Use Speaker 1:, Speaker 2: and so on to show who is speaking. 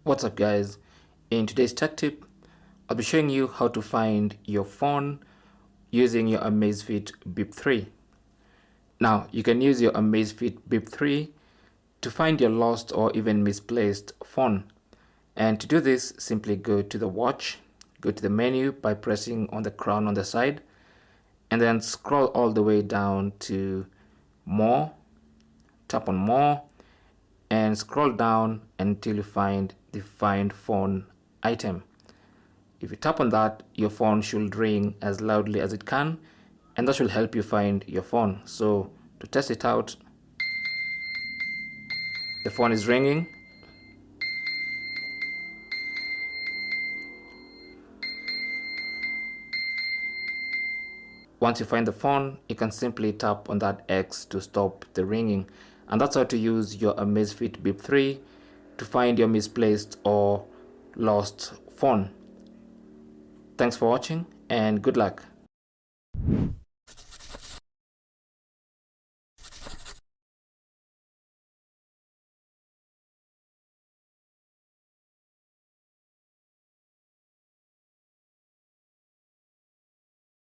Speaker 1: What's up guys, in today's tech tip I'll be showing you how to find your phone using your Amazfit Bip 3. Now you can use your Amazfit Bip 3 to find your lost or even misplaced phone, and to do this simply go to the watch, go to the menu by pressing on the crown on the side, and then scroll all the way down to more, tap on more and scroll down until you find the find phone item. If you tap on that, your phone should ring as loudly as it can, and that should help you find your phone. So to test it out, the phone is ringing. Once you find the phone, you can simply tap on that X to stop the ringing, and that's how to use your Amazfit Bip 3 to find your misplaced or lost phone. Thanks for watching and good luck.